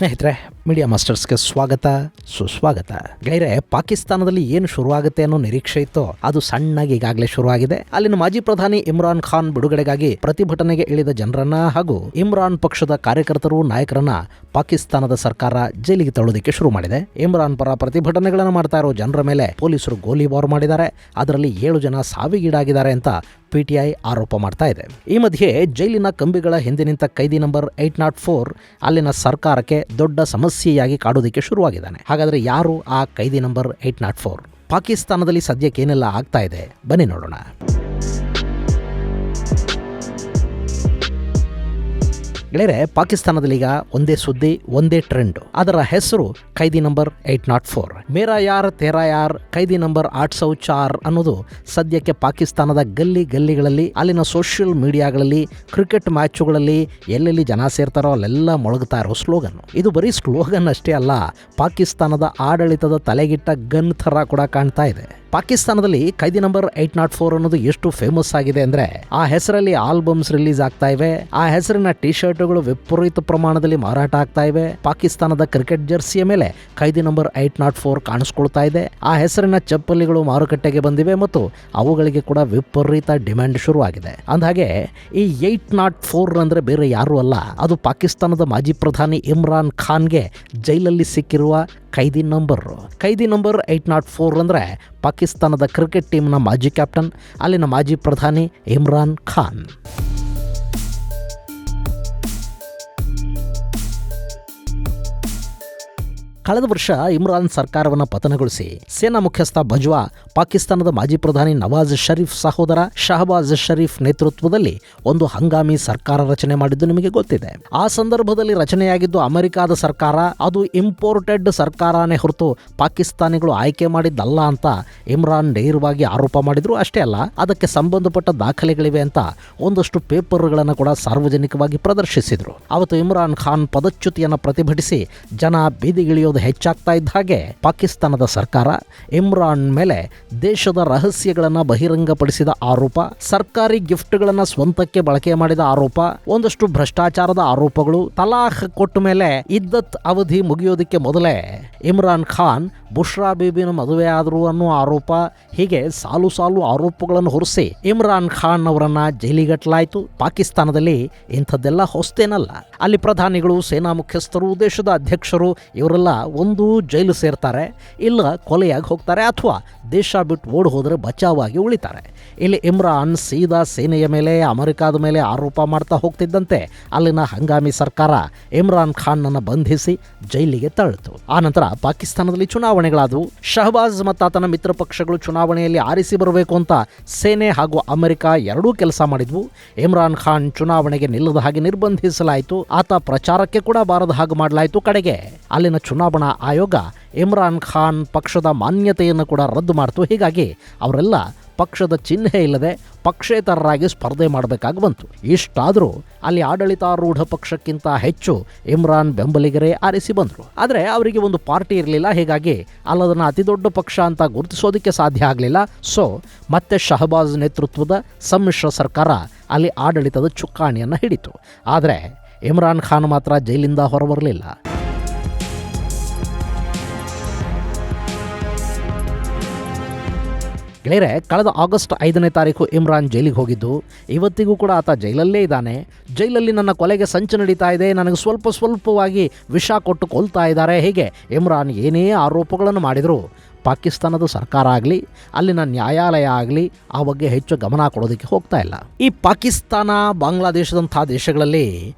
ಸ್ನೇಹಿತರೆ, ಮೀಡಿಯಾ ಮಾಸ್ಟರ್ಸ್ಗೆ ಸ್ವಾಗತ ಸುಸ್ವಾಗತ. ಗೆಳೆಯರೆ, ಪಾಕಿಸ್ತಾನದಲ್ಲಿ ಏನು ಶುರುವಾಗುತ್ತೆ ಅನ್ನೋ ನಿರೀಕ್ಷೆ ಇತ್ತು, ಅದು ಸಣ್ಣಗೆ ಈಗಾಗಲೇ ಶುರುವಾಗಿದೆ. ಅಲ್ಲಿನ ಮಾಜಿ ಪ್ರಧಾನಿ ಇಮ್ರಾನ್ ಖಾನ್ ಬಿಡುಗಡೆಗಾಗಿ ಪ್ರತಿಭಟನೆಗೆ ಇಳಿದ ಜನರನ್ನ ಹಾಗೂ ಇಮ್ರಾನ್ ಪಕ್ಷದ ಕಾರ್ಯಕರ್ತರು ನಾಯಕರನ್ನ ಪಾಕಿಸ್ತಾನದ ಸರ್ಕಾರ ಜೈಲಿಗೆ ತಳ್ಳೋದಕ್ಕೆ ಶುರು ಮಾಡಿದೆ. ಇಮ್ರಾನ್ ಪರ ಪ್ರತಿಭಟನೆಗಳನ್ನು ಮಾಡ್ತಾ ಇರೋ ಜನರ ಮೇಲೆ ಪೊಲೀಸರು ಗೋಲಿಬಾರ್ ಮಾಡಿದ್ದಾರೆ. ಅದರಲ್ಲಿ 7 ಜನ ಸಾವಿಗೀಡಾಗಿದ್ದಾರೆ ಅಂತ PTI ಆರೋಪ ಮಾಡ್ತಾ ಇದೆ. ಈ ಮಧ್ಯೆ ಜೈಲಿನ ಕಂಬಿಗಳ ಹಿಂದೆ ನಿಂತ ಕೈದಿ ನಂಬರ್ 804 ಅಲ್ಲಿನ ಸರ್ಕಾರಕ್ಕೆ ದೊಡ್ಡ ಸಮಸ್ಯೆಯಾಗಿ ಕಾಡೋದಕ್ಕೆ ಶುರುವಾಗಿದ್ದಾನೆ. ಹಾಗಾದ್ರೆ ಯಾರು ಆ ಕೈದಿ ನಂಬರ್ 804? ಪಾಕಿಸ್ತಾನದಲ್ಲಿ ಸದ್ಯಕ್ಕೆ ಏನೆಲ್ಲ ಆಗ್ತಾ ಇದೆ ಬನ್ನಿ ನೋಡೋಣ. ಗೆಳೆಯರೆ, ಪಾಕಿಸ್ತಾನದಲ್ಲಿ ಈಗ ಒಂದೇ ಸುದ್ದಿ, ಒಂದೇ ಟ್ರೆಂಡ್. ಅದರ ಹೆಸರು ಕೈದಿ ನಂಬರ್ 804. ಮೇರಾ ಯಾರ್ ತೇರಾ ಯಾರ್, ಕೈದಿ ನಂಬರ್ 804 ಅನ್ನೋದು ಸದ್ಯಕ್ಕೆ ಪಾಕಿಸ್ತಾನದ ಗಲ್ಲಿಗಳಲ್ಲಿ, ಅಲ್ಲಿನ ಸೋಷಿಯಲ್ ಮೀಡಿಯಾಗಳಲ್ಲಿ, ಕ್ರಿಕೆಟ್ ಮ್ಯಾಚುಗಳಲ್ಲಿ ಎಲ್ಲೆಲ್ಲಿ ಜನ ಸೇರ್ತಾರೋ ಅಲ್ಲೆಲ್ಲ ಮೊಳಗ್ತಾ ಇರೋ ಸ್ಲೋಗನ್. ಇದು ಬರೀ ಸ್ಲೋಗನ್ ಅಷ್ಟೇ ಅಲ್ಲ, ಪಾಕಿಸ್ತಾನದ ಆಡಳಿತದ ತಲೆಗಿಟ್ಟ ಗನ್ ಥರ ಕೂಡ ಕಾಣ್ತಾ ಇದೆ. ಪಾಕಿಸ್ತಾನದಲ್ಲಿ ಕೈದಿ ನಂಬರ್ 804 ಅನ್ನೋದು ಎಷ್ಟು ಫೇಮಸ್ ಆಗಿದೆ ಅಂದ್ರೆ, ಆ ಹೆಸರಲ್ಲಿ ಆಲ್ಬಮ್ಸ್ ರಿಲೀಸ್ ಆಗ್ತಾ ಇವೆ, ಆ ಹೆಸರಿನ ಟಿ ಶರ್ಟ್ಗಳು ವಿಪರೀತ ಪ್ರಮಾಣದಲ್ಲಿ ಮಾರಾಟ ಆಗ್ತಾ ಇವೆ. ಪಾಕಿಸ್ತಾನದ ಕ್ರಿಕೆಟ್ ಜರ್ಸಿಯ ಮೇಲೆ ಕೈದಿ ನಂಬರ್ 804 ಕಾಣಿಸ್ಕೊಳ್ತಾ ಇದೆ. ಆ ಹೆಸರಿನ ಚಪ್ಪಲಿಗಳು ಮಾರುಕಟ್ಟೆಗೆ ಬಂದಿವೆ ಮತ್ತು ಅವುಗಳಿಗೆ ಕೂಡ ವಿಪರೀತ ಡಿಮ್ಯಾಂಡ್ ಶುರುವಾಗಿದೆ. ಅಂದಹಾಗೆ ಈ 804 ಅಂದ್ರೆ ಬೇರೆ ಯಾರು ಅಲ್ಲ, ಅದು ಪಾಕಿಸ್ತಾನದ ಮಾಜಿ ಪ್ರಧಾನಿ ಇಮ್ರಾನ್ ಖಾನ್ಗೆ ಜೈಲಲ್ಲಿ ಸಿಕ್ಕಿರುವ ಕೈದಿ ನಂಬರ್ 804 ಅಂದ್ರೆ ಪಾಕಿಸ್ತಾನದ ಕ್ರಿಕೆಟ್ ಟೀಮ್ನ ಮಾಜಿ ಕ್ಯಾಪ್ಟನ್, ಅಲ್ಲಿನ ಮಾಜಿ ಪ್ರಧಾನಿ ಇಮ್ರಾನ್ ಖಾನ್. ಕಳೆದ ವರ್ಷ ಇಮ್ರಾನ್ ಸರ್ಕಾರವನ್ನು ಪತನಗೊಳಿಸಿ ಸೇನಾ ಮುಖ್ಯಸ್ಥ ಬಜ್ವಾ ಪಾಕಿಸ್ತಾನದ ಮಾಜಿ ಪ್ರಧಾನಿ ನವಾಜ್ ಷರೀಫ್ ಸಹೋದರ ಶಹಬಾಜ್ ಷರೀಫ್ ನೇತೃತ್ವದಲ್ಲಿ ಒಂದು ಹಂಗಾಮಿ ಸರ್ಕಾರ ರಚನೆ ಮಾಡಿದ್ದು ನಿಮಗೆ ಗೊತ್ತಿದೆ. ಆ ಸಂದರ್ಭದಲ್ಲಿ ರಚನೆಯಾಗಿದ್ದು ಅಮೆರಿಕಾದ ಸರ್ಕಾರ. ಅದು ಇಂಪೋರ್ಟೆಡ್ ಸರ್ಕಾರನೇ ಹೊರತು ಪಾಕಿಸ್ತಾನಿಗಳು ಆಯ್ಕೆ ಮಾಡಿದ್ದಲ್ಲ ಅಂತ ಇಮ್ರಾನ್ ನೇರವಾಗಿ ಆರೋಪ ಮಾಡಿದ್ರು. ಅಷ್ಟೇ ಅಲ್ಲ, ಅದಕ್ಕೆ ಸಂಬಂಧಪಟ್ಟ ದಾಖಲೆಗಳಿವೆ ಅಂತ ಒಂದಷ್ಟು ಪೇಪರ್ಗಳನ್ನು ಕೂಡ ಸಾರ್ವಜನಿಕವಾಗಿ ಪ್ರದರ್ಶಿಸಿದ್ರು. ಅವತ್ತು ಇಮ್ರಾನ್ ಖಾನ್ ಪದಚ್ಯುತಿಯನ್ನು ಪ್ರತಿಭಟಿಸಿ ಜನ ಬೀದಿಗಿಳಿಯೋದು ಹೆಚ್ಚಾಗ್ತಾ ಇದ್ದ ಹಾಗೆ ಪಾಕಿಸ್ತಾನದ ಸರ್ಕಾರ ಇಮ್ರಾನ್ ಮೇಲೆ ದೇಶದ ರಹಸ್ಯಗಳನ್ನು ಬಹಿರಂಗಪಡಿಸಿದ ಆರೋಪ, ಸರ್ಕಾರಿ ಗಿಫ್ಟ್ಗಳನ್ನು ಸ್ವಂತಕ್ಕೆ ಬಳಕೆ ಮಾಡಿದ ಆರೋಪ, ಒಂದಷ್ಟು ಭ್ರಷ್ಟಾಚಾರದ ಆರೋಪಗಳು, ತಲಾಖ್ ಕೊಟ್ಟ ಮೇಲೆ ಇದ್ದತ್ ಅವಧಿ ಮುಗಿಯೋದಕ್ಕೆ ಮೊದಲೇ ಇಮ್ರಾನ್ ಖಾನ್ ಬುಷ್ರಾ ಬೀಬಿನ ಮದುವೆ ಆದರು ಅನ್ನೋ ಆರೋಪ, ಹೀಗೆ ಸಾಲು ಆರೋಪಗಳನ್ನು ಹೊರಿಸಿ ಇಮ್ರಾನ್ ಖಾನ್ ಅವರನ್ನ ಜೈಲಿಗಟ್ಟಲಾಯಿತು. ಪಾಕಿಸ್ತಾನದಲ್ಲಿ ಇಂಥದ್ದೆಲ್ಲ ಹೊಸ್ತೇನಲ್ಲ. ಅಲ್ಲಿ ಪ್ರಧಾನಿಗಳು, ಸೇನಾ ಮುಖ್ಯಸ್ಥರು, ದೇಶದ ಅಧ್ಯಕ್ಷರು ಇವರೆಲ್ಲ ಒಂದು ಜೈಲು ಸೇರ್ತಾರೆ, ಇಲ್ಲ ಕೊಲೆಯಾಗಿ ಹೋಗ್ತಾರೆ, ಅಥವಾ ದೇಶ ಬಿಟ್ಟು ಓಡಿ ಹೋದರೆ ಬಚಾವಾಗಿ ಉಳಿತಾರೆ. ಇಲ್ಲಿ ಇಮ್ರಾನ್ ಸೀದಾ ಸೇನೆಯ ಮೇಲೆ, ಅಮೆರಿಕಾದ ಮೇಲೆ ಆರೋಪ ಮಾಡ್ತಾ ಹೋಗ್ತಿದ್ದಂತೆ ಅಲ್ಲಿನ ಹಂಗಾಮಿ ಸರ್ಕಾರ ಇಮ್ರಾನ್ ಖಾನ್ನನ್ನು ಬಂಧಿಸಿ ಜೈಲಿಗೆ ತಳ್ಳಿತು. ಆನಂತರ ಪಾಕಿಸ್ತಾನದಲ್ಲಿ ಚುನಾವಣೆಗಳಾದವು. ಶಹಬಾಜ್ ಮತ್ತು ಆತನ ಮಿತ್ರ ಪಕ್ಷಗಳು ಚುನಾವಣೆಯಲ್ಲಿ ಆರಿಸಿ ಬರಬೇಕು ಅಂತ ಸೇನೆ ಹಾಗೂ ಅಮೆರಿಕ ಎರಡೂ ಕೆಲಸ ಮಾಡಿದ್ವು. ಇಮ್ರಾನ್ ಖಾನ್ ಚುನಾವಣೆಗೆ ನಿಲ್ಲದ ಹಾಗೆ ನಿರ್ಬಂಧಿಸಲಾಯಿತು. ಆತ ಪ್ರಚಾರಕ್ಕೆ ಕೂಡ ಬಾರದ ಹಾಗೆ ಮಾಡಲಾಯಿತು. ಕಡೆಗೆ ಅಲ್ಲಿನ ಚುನಾವಣಾ ಆಯೋಗ ಇಮ್ರಾನ್ ಖಾನ್ ಪಕ್ಷದ ಮಾನ್ಯತೆಯನ್ನು ಕೂಡ ರದ್ದು ಮಾಡಿತು. ಹೀಗಾಗಿ ಅವರೆಲ್ಲ ಪಕ್ಷದ ಚಿಹ್ನೆ ಇಲ್ಲದೆ ಪಕ್ಷೇತರರಾಗಿ ಸ್ಪರ್ಧೆ ಮಾಡಬೇಕಾಗಿ ಬಂತು. ಇಷ್ಟಾದರೂ ಅಲ್ಲಿ ಆಡಳಿತಾರೂಢ ಪಕ್ಷಕ್ಕಿಂತ ಹೆಚ್ಚು ಇಮ್ರಾನ್ ಬೆಂಬಲಿಗರೇ ಆರಿಸಿ ಬಂದರು. ಆದರೆ ಅವರಿಗೆ ಒಂದು ಪಾರ್ಟಿ ಇರಲಿಲ್ಲ. ಹೀಗಾಗಿ ಅಲ್ಲದನ್ನು ಅತಿ ದೊಡ್ಡ ಪಕ್ಷ ಅಂತ ಗುರುತಿಸೋದಕ್ಕೆ ಸಾಧ್ಯ ಆಗಲಿಲ್ಲ. ಸೊ ಮತ್ತೆ ಶಹಬಾಜ್ ನೇತೃತ್ವದ ಸಮ್ಮಿಶ್ರ ಸರ್ಕಾರ ಅಲ್ಲಿ ಆಡಳಿತದ ಚುಕ್ಕಾಣಿಯನ್ನು ಹಿಡಿತು. ಆದರೆ ಇಮ್ರಾನ್ ಖಾನ್ ಮಾತ್ರ ಜೈಲಿಂದ ಹೊರಬರಲಿಲ್ಲ. ಗೆಳೆಯರೆ, ಕಳೆದ ಆಗಸ್ಟ್ 5ನೇ ತಾರೀಕು ಇಮ್ರಾನ್ ಜೈಲಿಗೆ ಹೋಗಿದ್ದು. ಇವತ್ತಿಗೂ ಕೂಡ ಆತ ಜೈಲಲ್ಲೇ ಇದ್ದಾನೆ. ಜೈಲಲ್ಲಿ ನನ್ನ ಕೊಲೆಗೆ ಸಂಚು ನಡೀತಾ ಇದೆ, ನನಗೆ ಸ್ವಲ್ಪವಾಗಿ ವಿಷ ಕೊಟ್ಟು ಕೊಲ್ತಾ ಇದ್ದಾರೆ, ಹೀಗೆ ಇಮ್ರಾನ್ ಏನೇ ಆರೋಪಗಳನ್ನು ಮಾಡಿದರು ಪಾಕಿಸ್ತಾನದ ಸರ್ಕಾರ ಆಗಲಿ, ಅಲ್ಲಿನ ನ್ಯಾಯಾಲಯ ಆಗಲಿ ಆ ಬಗ್ಗೆ ಹೆಚ್ಚು ಗಮನ ಕೊಡೋದಕ್ಕೆ ಹೋಗ್ತಾ ಇಲ್ಲ. ಈ ಪಾಕಿಸ್ತಾನ, ಬಾಂಗ್ಲಾದೇಶದಂಥ ದೇಶಗಳಲ್ಲಿ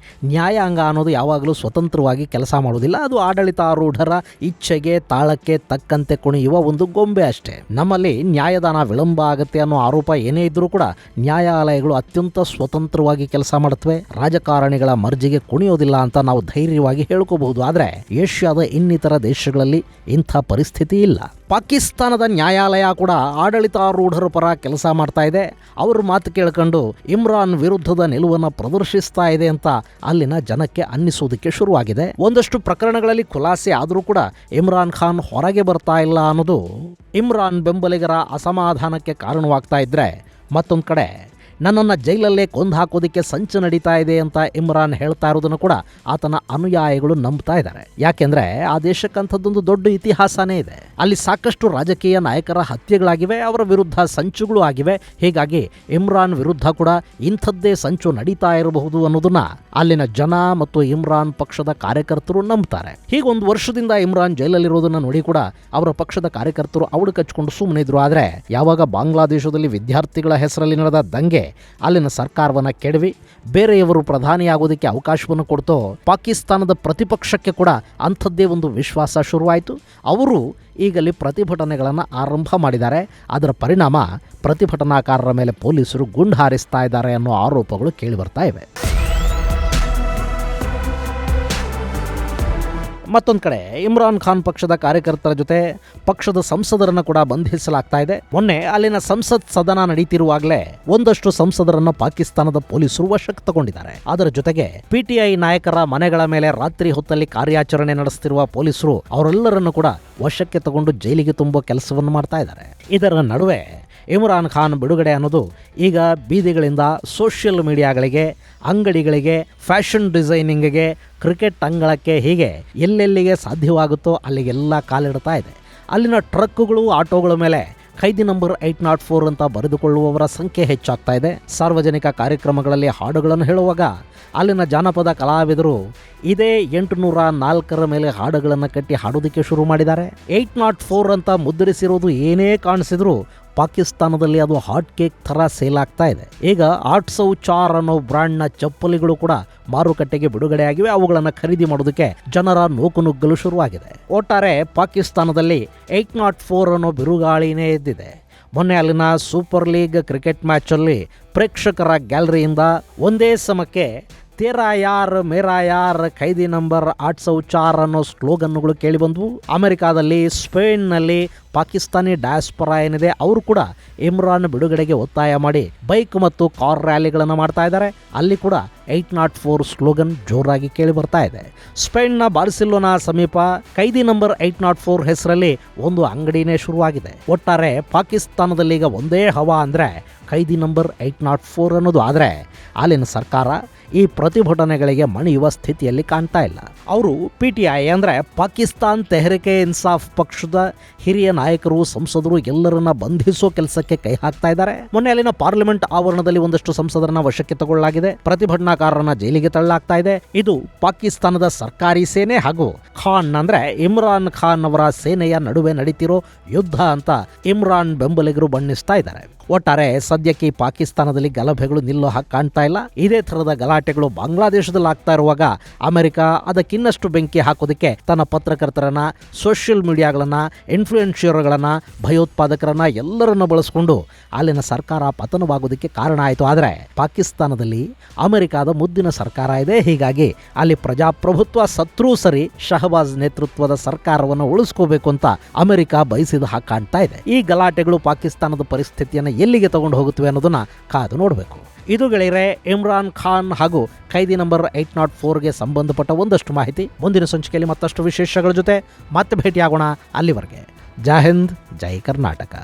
ನ್ಯಾಯಾಂಗ ಅನ್ನೋದು ಯಾವಾಗಲೂ ಸ್ವತಂತ್ರವಾಗಿ ಕೆಲಸ ಮಾಡೋದಿಲ್ಲ. ಅದು ಆಡಳಿತಾರೂಢರ ಇಚ್ಛೆಗೆ, ತಾಳಕ್ಕೆ ತಕ್ಕಂತೆ ಕುಣಿಯುವ ಒಂದು ಗೊಂಬೆ ಅಷ್ಟೇ. ನಮ್ಮಲ್ಲಿ ನ್ಯಾಯದಾನ ವಿಳಂಬ ಆಗುತ್ತೆ ಅನ್ನೋ ಆರೋಪ ಏನೇ ಇದ್ರೂ ಕೂಡ ನ್ಯಾಯಾಲಯಗಳು ಅತ್ಯಂತ ಸ್ವತಂತ್ರವಾಗಿ ಕೆಲಸ ಮಾಡುತ್ತವೆ. ರಾಜಕಾರಣಿಗಳ ಮರ್ಜಿಗೆ ಕುಣಿಯೋದಿಲ್ಲ ಅಂತ ನಾವು ಧೈರ್ಯವಾಗಿ ಹೇಳ್ಕೋಬಹುದು. ಆದರೆ ಏಷ್ಯಾದ ಇನ್ನಿತರ ದೇಶಗಳಲ್ಲಿ ಇಂಥ ಪರಿಸ್ಥಿತಿ ಇಲ್ಲ. ಪಾಕಿಸ್ತಾನದ ನ್ಯಾಯಾಲಯ ಕೂಡ ಆಡಳಿತಾರೂಢರ ಪರ ಕೆಲಸ ಮಾಡ್ತಾ ಇದೆ. ಅವ್ರ ಮಾತು ಕೇಳ್ಕೊಂಡು ಇಮ್ರಾನ್ ವಿರುದ್ಧದ ನಿಲುವನ್ನು ಪ್ರದರ್ಶಿಸ್ತಾ ಇದೆ ಅಂತ ಅಲ್ಲಿನ ಜನಕ್ಕೆ ಅನ್ನಿಸೋದಕ್ಕೆ ಶುರುವಾಗಿದೆ. ಒಂದಷ್ಟು ಪ್ರಕರಣಗಳಲ್ಲಿ ಖುಲಾಸೆ ಆದರೂ ಕೂಡ ಇಮ್ರಾನ್ ಖಾನ್ ಹೊರಗೆ ಬರ್ತಾ ಇಲ್ಲ ಅನ್ನೋದು ಇಮ್ರಾನ್ ಬೆಂಬಲಿಗರ ಅಸಮಾಧಾನಕ್ಕೆ ಕಾರಣವಾಗ್ತಾ ಇದ್ರೆ, ಮತ್ತೊಂದು ಕಡೆ ನನ್ನನ್ನು ಜೈಲಲ್ಲೇ ಕೊಂದು ಹಾಕೋದಕ್ಕೆ ಸಂಚು ನಡೀತಾ ಇದೆ ಅಂತ ಇಮ್ರಾನ್ ಹೇಳ್ತಾ ಇರೋದನ್ನು ಕೂಡ ಆತನ ಅನುಯಾಯಿಗಳು ನಂಬ್ತಾ ಇದ್ದಾರೆ. ಯಾಕೆಂದ್ರೆ ಆ ದೇಶಕ್ಕಂಥದ್ದೊಂದು ದೊಡ್ಡ ಇತಿಹಾಸನೇ ಇದೆ. ಅಲ್ಲಿ ಸಾಕಷ್ಟು ರಾಜಕೀಯ ನಾಯಕರ ಹತ್ಯೆಗಳಾಗಿವೆ, ಅವರ ವಿರುದ್ಧ ಸಂಚುಗಳು ಆಗಿವೆ. ಹೀಗಾಗಿ ಇಮ್ರಾನ್ ವಿರುದ್ಧ ಕೂಡ ಇಂಥದ್ದೇ ಸಂಚು ನಡೀತಾ ಇರಬಹುದು ಅನ್ನೋದನ್ನ ಅಲ್ಲಿನ ಜನ ಮತ್ತು ಇಮ್ರಾನ್ ಪಕ್ಷದ ಕಾರ್ಯಕರ್ತರು ನಂಬ್ತಾರೆ. ಹೀಗೊಂದು ವರ್ಷದಿಂದ ಇಮ್ರಾನ್ ಜೈಲಲ್ಲಿರೋದನ್ನ ನೋಡಿ ಕೂಡ ಅವರ ಪಕ್ಷದ ಕಾರ್ಯಕರ್ತರು ಅವಳು ಕಚ್ಕೊಂಡು ಸುಮ್ಮನೆ ಇದ್ರು. ಆದ್ರೆ ಯಾವಾಗ ಬಾಂಗ್ಲಾದೇಶದಲ್ಲಿ ವಿದ್ಯಾರ್ಥಿಗಳ ಹೆಸರಲ್ಲಿ ನಡೆದ ದಂಗೆ ಅಲ್ಲಿನ ಸರ್ಕಾರವನ್ನ ಕೆಡವಿ ಬೇರೆಯವರು ಪ್ರಧಾನಿಯಾಗೋದಕ್ಕೆ ಅವಕಾಶವನ್ನು ಕೊಡ್ತೋ, ಪಾಕಿಸ್ತಾನದ ಪ್ರತಿಪಕ್ಷಕ್ಕೆ ಕೂಡ ಅಂಥದ್ದೇ ಒಂದು ವಿಶ್ವಾಸ ಶುರುವಾಯಿತು. ಅವರು ಈಗಲ್ಲಿ ಪ್ರತಿಭಟನೆಗಳನ್ನು ಆರಂಭ ಮಾಡಿದ್ದಾರೆ. ಅದರ ಪರಿಣಾಮ ಪ್ರತಿಭಟನಾಕಾರರ ಮೇಲೆ ಪೊಲೀಸರು ಗುಂಡು ಹಾರಿಸ್ತಾ ಇದ್ದಾರೆ ಅನ್ನೋ ಆರೋಪಗಳು ಕೇಳಿ ಬರ್ತಾ ಇವೆ. ಮತ್ತೊಂದು ಕಡೆ ಇಮ್ರಾನ್ ಖಾನ್ ಪಕ್ಷದ ಕಾರ್ಯಕರ್ತರ ಜೊತೆ ಪಕ್ಷದ ಸಂಸದರನ್ನು ಕೂಡ ಬಂಧಿಸಲಾಗ್ತಾ ಇದೆ. ಮೊನ್ನೆ ಅಲ್ಲಿನ ಸಂಸತ್ ಸದನ ನಡೀತಿರುವಾಗಲೇ ಒಂದಷ್ಟು ಸಂಸದರನ್ನು ಪಾಕಿಸ್ತಾನದ ಪೊಲೀಸರು ವಶಕ್ಕೆ ತಗೊಂಡಿದ್ದಾರೆ. ಅದರ ಜೊತೆಗೆ ಪಿಟಿಐ ನಾಯಕರ ಮನೆಗಳ ಮೇಲೆ ರಾತ್ರಿ ಹೊತ್ತಲ್ಲಿ ಕಾರ್ಯಾಚರಣೆ ನಡೆಸುತ್ತಿರುವ ಪೊಲೀಸರು ಅವರೆಲ್ಲರನ್ನು ಕೂಡ ವಶಕ್ಕೆ ತಗೊಂಡು ಜೈಲಿಗೆ ತುಂಬೋ ಕೆಲಸವನ್ನು ಮಾಡ್ತಾ ಇದ್ದಾರೆ. ಇದರ ನಡುವೆ ಇಮ್ರಾನ್ ಖಾನ್ ಬಿಡುಗಡೆ ಅನ್ನೋದು ಈಗ ಬೀದಿಗಳಿಂದ ಸೋಷಿಯಲ್ ಮೀಡಿಯಾಗಳಿಗೆ, ಅಂಗಡಿಗಳಿಗೆ, ಫ್ಯಾಷನ್ ಡಿಸೈನಿಂಗ್ಗೆ, ಕ್ರಿಕೆಟ್ ಅಂಗಳಕ್ಕೆ, ಹೀಗೆ ಎಲ್ಲೆಲ್ಲಿಗೆ ಸಾಧ್ಯವಾಗುತ್ತೋ ಅಲ್ಲಿಗೆಲ್ಲ ಕಾಲಿಡ್ತಾ ಇದೆ. ಅಲ್ಲಿನ ಟ್ರಕ್ಗಳು, ಆಟೋಗಳ ಮೇಲೆ ಖೈದಿ ನಂಬರ್ 804 ಅಂತ ಬರೆದುಕೊಳ್ಳುವವರ ಸಂಖ್ಯೆ ಹೆಚ್ಚಾಗ್ತಾ ಇದೆ. ಸಾರ್ವಜನಿಕ ಕಾರ್ಯಕ್ರಮಗಳಲ್ಲಿ ಹಾಡುಗಳನ್ನು ಹೇಳುವಾಗ ಅಲ್ಲಿನ ಜಾನಪದ ಕಲಾವಿದರು ಇದೇ 804 ಮೇಲೆ ಹಾಡುಗಳನ್ನು ಕಟ್ಟಿ ಹಾಡೋದಕ್ಕೆ ಶುರು ಮಾಡಿದ್ದಾರೆ. 804 ಅಂತ ಮುದ್ರಿಸಿರೋದು ಏನೇ ಕಾಣಿಸಿದ್ರು ಪಾಕಿಸ್ತಾನದಲ್ಲಿ ಅದು ಹಾಟ್ ಕೇಕ್ ಥರ ಸೇಲ್ ಆಗ್ತಾ ಇದೆ. ಈಗ 804 ಅನ್ನೋ ಬ್ರ್ಯಾಂಡ್ನ ಚಪ್ಪಲಿಗಳು ಕೂಡ ಮಾರುಕಟ್ಟೆಗೆ ಬಿಡುಗಡೆಯಾಗಿವೆ. ಅವುಗಳನ್ನು ಖರೀದಿ ಮಾಡೋದಕ್ಕೆ ಜನರ ನೂಕುನುಗ್ಗಲು ಶುರುವಾಗಿದೆ. ಒಟ್ಟಾರೆ ಪಾಕಿಸ್ತಾನದಲ್ಲಿ 804 ಅನ್ನೋ ಬಿರುಗಾಳಿನೇ ಎದ್ದಿದೆ. ಮೊನ್ನೆ ಅಲ್ಲಿನ ಸೂಪರ್ ಲೀಗ್ ಕ್ರಿಕೆಟ್ ಮ್ಯಾಚಲ್ಲಿ ಪ್ರೇಕ್ಷಕರ ಗ್ಯಾಲರಿಯಿಂದ ಒಂದೇ ಸಮಕ್ಕೆ ತೇರಾ ಯಾರ್ ಮೇರಾ ಯಾರ್, ಖೈದಿ ನಂಬರ್ 804 ಅನ್ನೋ ಸ್ಲೋಗನ್ಗಳು ಕೇಳಿಬಂದವು. ಅಮೆರಿಕಾದಲ್ಲಿ, ಸ್ಪೇನ್ನಲ್ಲಿ ಪಾಕಿಸ್ತಾನಿ ಡಯಾಸ್ಪೊರಾ ಏನಿದೆ ಅವರು ಕೂಡ ಇಮ್ರಾನ್ ಬಿಡುಗಡೆಗೆ ಒತ್ತಾಯ ಮಾಡಿ ಬೈಕ್ ಮತ್ತು ಕಾರ್ ರ್ಯಾಲಿಗಳನ್ನು ಮಾಡ್ತಾ ಇದ್ದಾರೆ. ಅಲ್ಲಿ ಕೂಡ 804 ಸ್ಲೋಗನ್ ಜೋರಾಗಿ ಕೇಳಿ ಬರ್ತಾ ಇದೆ. ಸ್ಪೇನ್ನ ಬಾರ್ಸಿಲೋನಾ ಸಮೀಪ ಖೈದಿ ನಂಬರ್ 804 ಹೆಸರಲ್ಲಿ ಒಂದು ಅಂಗಡಿನೇ ಶುರುವಾಗಿದೆ. ಒಟ್ಟಾರೆ ಪಾಕಿಸ್ತಾನದಲ್ಲಿ ಈಗ ಒಂದೇ ಹವಾ ಅಂದರೆ ಖೈದಿ ನಂಬರ್ 804 ಅನ್ನೋದು. ಆದರೆ ಅಲ್ಲಿನ ಸರ್ಕಾರ ಈ ಪ್ರತಿಭಟನೆಗಳಿಗೆ ಮಣಿಯುವ ಸ್ಥಿತಿಯಲ್ಲಿ ಕಾಣ್ತಾ ಇಲ್ಲ. ಅವರು PTI ಅಂದರೆ ಪಾಕಿಸ್ತಾನ್ ತೆಹರಿಕೆ ಇನ್ಸಾಫ್ ಪಕ್ಷದ ಹಿರಿಯ ನಾಯಕರು, ಸಂಸದರು ಎಲ್ಲರನ್ನ ಬಂಧಿಸೋ ಕೆಲಸಕ್ಕೆ ಕೈ ಹಾಕ್ತಾ ಇದ್ದಾರೆ. ಮೊನ್ನೆ ಅಲ್ಲಿನ ಪಾರ್ಲಿಮೆಂಟ್ ಆವರಣದಲ್ಲಿ ಒಂದಷ್ಟು ಸಂಸದರನ್ನ ವಶಕ್ಕೆ ತಗೊಳ್ಳಲಾಗಿದೆ. ಪ್ರತಿಭಟನಾಕಾರರನ್ನ ಜೈಲಿಗೆ ತಳ್ಳಲಾಗ್ತಾ ಇದೆ. ಇದು ಪಾಕಿಸ್ತಾನದ ಸರ್ಕಾರಿ ಸೇನೆ ಹಾಗೂ ಖಾನ್ ಅಂದ್ರೆ ಇಮ್ರಾನ್ ಖಾನ್ ಅವರ ಸೇನೆಯ ನಡುವೆ ನಡೀತಿರೋ ಯುದ್ಧ ಅಂತ ಇಮ್ರಾನ್ ಬೆಂಬಲಿಗರು ಬಣ್ಣಿಸ್ತಾ ಇದ್ದಾರೆ. ಒಟ್ಟಾರೆ ಸದ್ಯಕ್ಕೆ ಪಾಕಿಸ್ತಾನದಲ್ಲಿ ಗಲಭೆಗಳು ನಿಲ್ಲೋ ಹಾಗೆ ಕಾಣ್ತಾ ಇಲ್ಲ. ಇದೇ ಥರದ ಗಲಾಟೆಗಳು ಬಾಂಗ್ಲಾದೇಶದಲ್ಲಿ ಆಗ್ತಾ ಇರುವಾಗ ಅಮೆರಿಕ ಅದಕ್ಕಿನ್ನಷ್ಟು ಬೆಂಕಿ ಹಾಕೋದಕ್ಕೆ ತನ್ನ ಪತ್ರಕರ್ತರನ್ನ, ಸೋಷಿಯಲ್ ಮೀಡಿಯಾಗಳನ್ನ, ಇನ್ಫ್ಲೂಯೆನ್ಷಿಯರ್ಗಳನ್ನ, ಭಯೋತ್ಪಾದಕರನ್ನ ಎಲ್ಲರನ್ನ ಬಳಸ್ಕೊಂಡು ಅಲ್ಲಿನ ಸರ್ಕಾರ ಪತನವಾಗೋದಕ್ಕೆ ಕಾರಣ ಆಯಿತು. ಆದರೆ ಪಾಕಿಸ್ತಾನದಲ್ಲಿ ಅಮೆರಿಕಾದ ಮುದ್ದಿನ ಸರ್ಕಾರ ಇದೆ. ಹೀಗಾಗಿ ಅಲ್ಲಿ ಪ್ರಜಾಪ್ರಭುತ್ವ ಸತ್ರೂ ಸರಿ ಶಹಬಾಜ್ ನೇತೃತ್ವದ ಸರ್ಕಾರವನ್ನು ಉಳಿಸ್ಕೋಬೇಕು ಅಂತ ಅಮೆರಿಕ ಬಯಸಿದ ಹಾಗೆ ಕಾಣ್ತಾ ಇದೆ. ಈ ಗಲಾಟೆಗಳು ಪಾಕಿಸ್ತಾನದ ಪರಿಸ್ಥಿತಿಯನ್ನು ಎಲ್ಲಿಗೆ ತಗೊಂಡು ಹೋಗುತ್ತವೆ ಅನ್ನೋದನ್ನ ಕಾದು ನೋಡಬೇಕು. ಇದು ಗೆಳೆಯರೆ ಇಮ್ರಾನ್ ಖಾನ್ ಹಾಗೂ ಖೈದಿ ನಂಬರ್ 804ಗೆ ಸಂಬಂಧಪಟ್ಟ ಒಂದಷ್ಟು ಮಾಹಿತಿ. ಮುಂದಿನ ಸಂಚಿಕೆಯಲ್ಲಿ ಮತ್ತಷ್ಟು ವಿಶೇಷಗಳ ಜೊತೆ ಮತ್ತೆ ಭೇಟಿಯಾಗೋಣ. ಅಲ್ಲಿವರೆಗೆ ಜೈ ಹಿಂದ್, ಜೈ ಕರ್ನಾಟಕ.